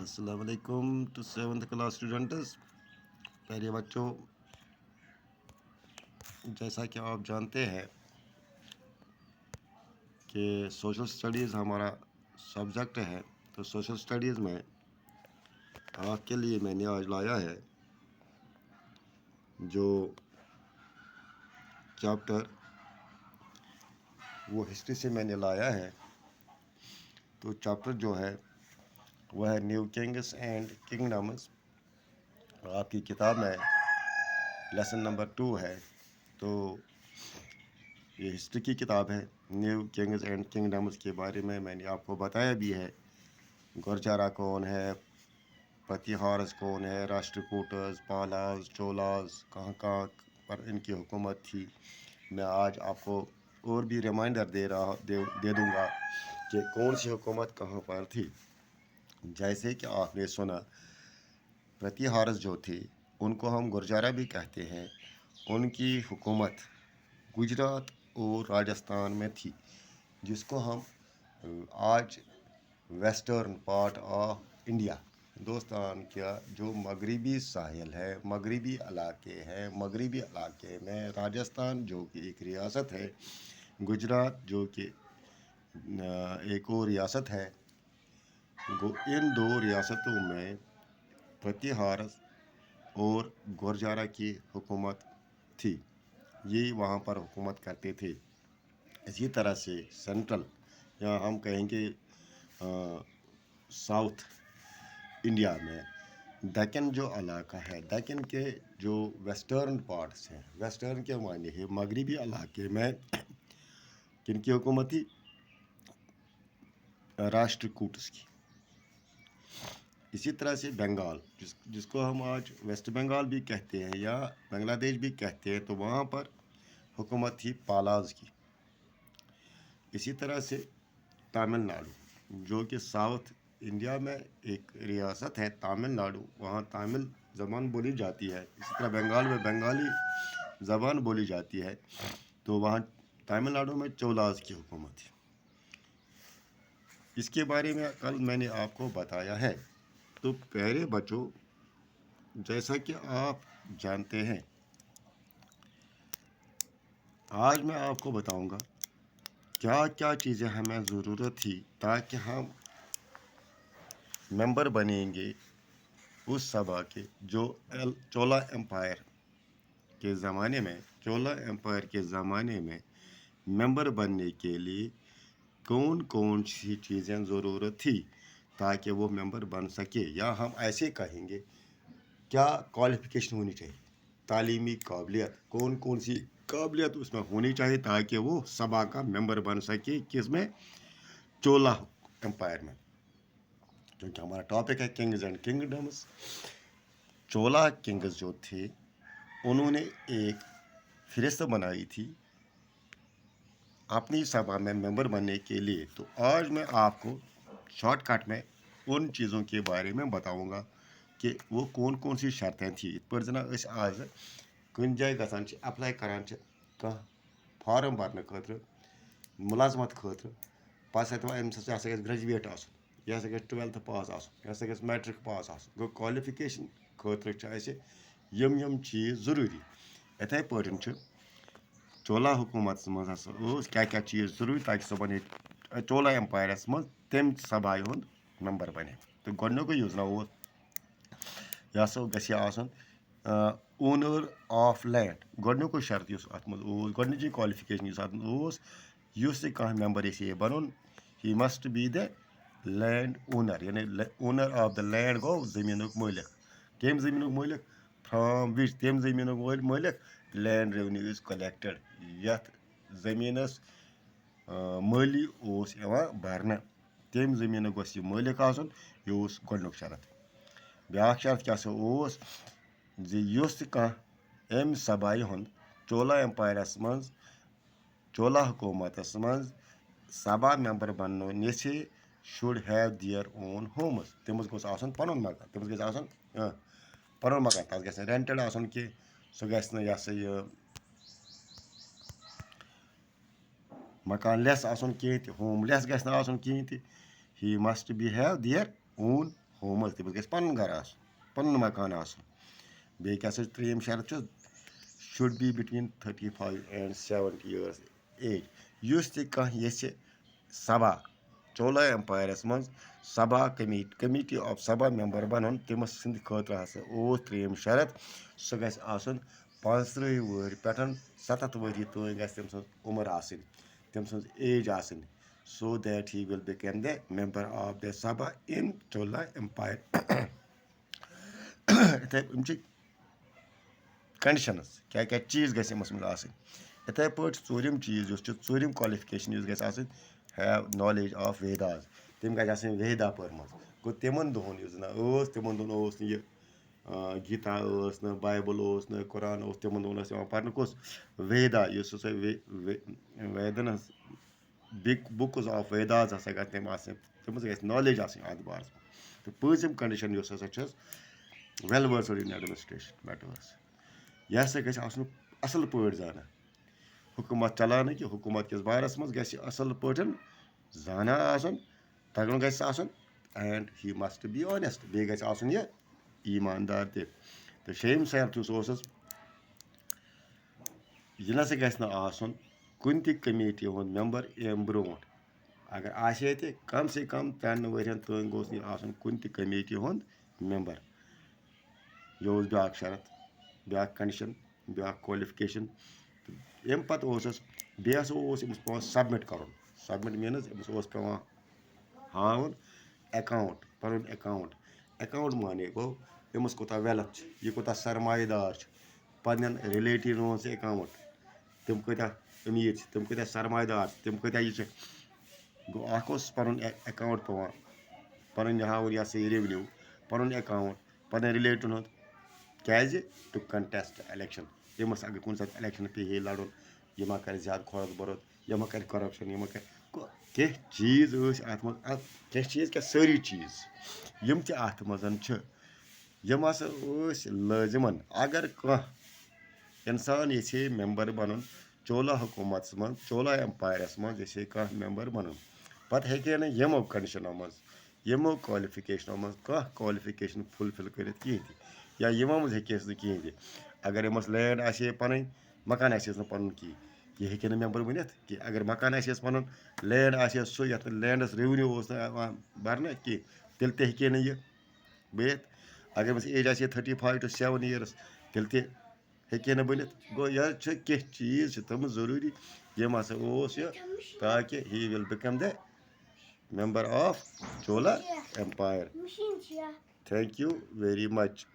अस्सलाम वालेकुम to 7th class students. प्यारे बच्चों, जैसा कि आप जानते हैं कि सोशल स्टडीज़ हमारा सब्जेक्ट है, तो सोशल स्टडीज़ में आपके लिए मैंने आज लाया है जो चैप्टर वो हिस्ट्री से मैंने लाया है। तो चैप्टर जो है वह है न्यू किंग्स एंड किंगडम्स। आपकी किताब में लेसन नंबर 2 है। तो ये हिस्ट्री की किताब है। न्यू किंग्स एंड किंगडम्स के बारे में मैंने आपको बताया भी है। गुर्जारा कौन है, प्रतिहारस कौन है, राष्ट्रकूटस, पालास, चोलास, कहाँ कहाँ पर इनकी हुकूमत थी। मैं आज आपको और भी रिमाइंडर दे दूँगा कि कौन सी हुकूमत कहाँ पर थी। जैसे कि आपने सुना, प्रतिहारस जो थे उनको हम गुर्जारा भी कहते हैं। उनकी हुकूमत गुजरात और राजस्थान में थी, जिसको हम आज western part of India, Hindustan का जो मगरबी साहिल है, मगरबी इलाके में राजस्थान जो कि एक रियासत है, गुजरात जो कि एक और रियासत है, इन दो रियासतों में प्रतिहारस और गुर्जारा की हुकूमत थी। ये वहाँ पर हुकूमत करते थे। इसी तरह से सेंट्रल या हम कहेंगे साउथ इंडिया में दक्कन जो इलाका है, दक्कन के जो वेस्टर्न पार्ट्स हैं, वेस्टर्न के मायने है मगरबी इलाके में किनकी हुकूमत थी? राष्ट्रकूटस की। इसी तरह से बंगाल, जिसको हम आज वेस्ट बंगाल भी कहते हैं या बांग्लादेश भी कहते हैं, तो वहाँ पर हुकूमत थी पालाज की। इसी तरह से तमिलनाडु, जो कि साउथ इंडिया में एक रियासत है तमिलनाडु, वहाँ तमिल ज़बान बोली जाती है। इसी तरह बंगाल में बंगाली ज़बान बोली जाती है। तो वहाँ तमिलनाडु में चोलास की हुकूमत थी। इसके बारे में कल मैंने आपको बताया है। तो प्यारे बच्चों, जैसा कि आप जानते हैं, आज मैं आपको बताऊंगा क्या क्या चीज़ें हमें ज़रूरत थी ताकि हम मेंबर बनेंगे उस सभा के जो चोला एम्पायर के ज़माने में मेंबर बनने के लिए कौन कौन सी चीज़ें ज़रूरत थी ताकि वो मेंबर बन सके, या हम ऐसे कहेंगे क्या क्वालिफ़िकेशन होनी चाहिए, तालीमी काबिलियत, कौन कौन सी काबिलियत उसमें होनी चाहिए ताकि वो सभा का मेंबर बन सके। किसमें? चोला एम्पायर में, क्योंकि हमारा टॉपिक है Kings and kingdoms. Chola Kings जो थे उन्होंने एक फहरिस्त बनाई थी अपनी सभा में मेंबर बनने के लिए। तो आज मैं आपको शॉर्टकट में उन चीज़ों के बारे में बताऊंगा कि वो कौन कौन सी शर्तें थी। इत पर जना आज कुछ जाए गसान अप्लाई करान फार्म भरने खतर मुलाजमत खतर पे अम्स हसा ग्रेजुएट आसन, यह गो 12th पास आसन, यह गो मैट्रिक पास आसन। गो क्वालिफिकेशन खतर यम चीज़ ज़रूरी। इथे पे चोला हुकूमत मज क्या क्या चीज़ ज़रूरी ताकि सह बने चोला एम्पायरस मज तम सभाय हुंद मेंबर बने। तो गोडनुक युज ना यह हसा गसन ओनर ऑफ लैंड। गोडनुक शर्त अत मज गोडनिची क्वालिफिकेशन युस कह मेंबर ये बन, ही must be the land owner, यानी ओनर ऑफ द लैंड गो ज़मीन मालिक। कम ज़मीन मालिक? फ्राम विच तम ज़मीन मालिक लैंड रेवन्यू इज कलेक्टेड, यथ ज़मीनस माली भरना, तम ज़मीन गोस यह मालिक आसन। यह गोडनुक शर्त। ब्या शर्त क्या कह अम सभाय हुंद चोला एम्पायरस मज, चोला हुकूमतस मज सभा मेंबर बन यसे should have their own homes. तमस गोस आसन पनुन मकान, तमस गस आसन पनुन मकान, तस गस रेंटेड आसन कि सह गस न यह मकान लेस आसन कहीं, होम लेस गस आसन कहीं। He must be have their own home तमिस गژھِ पनुन गर आसन पनुन मकान आसन बे क्या त्रेयम शर्त should be between 35 and 70 years age युस ति कह यसे सभा चोला एम्पायरस मज सभा कमिटी ऑफ सभा मेंबर बनन तमस सिंद खतर हसा ओस त्रेयम शरत सह गژھِ आसन 35 वहर पे 70 वरी तन गژھِ तम सज उम्र आसन तम सज एज आसन so that he will become the member of the sabha in Chola empire conditions क्या क्या चीज गए अमस मज आसन इथे पे चूरम चीज चूरम क्वालिफिकेशन गए हैव नॉलेज ऑफ वेदास तम गए वेदा पर्म गो तिमन दोहन तिमन दोहन यह गीता न बाइबल न कुरान तिमन दोहन पर्न कुस वेदा वेदन बिग बुक्स ऑफ वेदास हसा गए तम गए नॉलेज अत बारे तो पम कंडीशन हसा वेल वर्सड इन एडमिनिस्ट्रेशन मैटर्स यह हसा गژھِ आसन असल पॉट जाना हुकूमत चलाना कि हुकूमत किस बारस मज गژھِ असल पॉटन जाना आसन तगन गژھِ आसन and he must be honest बे गژھِ आसन यह ईमानदार ते तो शेम शर्त यह नसा गژھِ न आसन कुन ति कमेटी हुंद मेंबर अम ब्रोट अगर आसे ते कम से कम 3 वरियन तन गोस नह आसन कुन ति कमेटी हुंद मेंबर यह ब्या शरत ब्या कंडीशन ब्या क्वालिफिकेशन अम पे बे पे सबमिट कर सबमिट मीनस पे हावन अकाउंट पन अकाउंट माने गो अमस कोता वेल्थ यह कोता सरमाएदार पन्न रिलेटिवन से अकाउंट तम कत अमीर तम कत सरमाएदार तम कत यह गो पन अकाउंट पे पन हावन यह रेवन्यू पन अकाउंट पन रिलेटिवन क्या टू कंटेस्ट इलेक्शन यमस अगर कुछ इलेक्शन पे लड़न यह मा कर ज्यादा खोद बरोद यह मा कर करप्शन यह मा कर कह चीज अत कह चीज क्या सारी चीज यम त अत मजन यम हसा लाजिमन अगर कह इंसान ये मेंबर बनन चोला हुकूमत मज चोला एम्पायरस मज ये कह मेंबर बनन पत हे न यमो कंडीशनो मज यमो क्वालिफिकेशनो मज कह क्वालिफिकेशन फुलफिल कर या यमो मज हेस न कहें अगर अमस लैंड आसे पन मकान आस न पन कहें यह हे मेंबर बनित कि अगर मकान आस पन लैंड आस सो ये लैंडस रेवन्यू भरना कहें तेल ते हे यह बित अगर अमस एज आस 35 to 7 years तेल ते हे न बनित गो यह कह चीज तम जरूरी यम हसा ताकि he will become the member of Chola Empire. Thank you very much.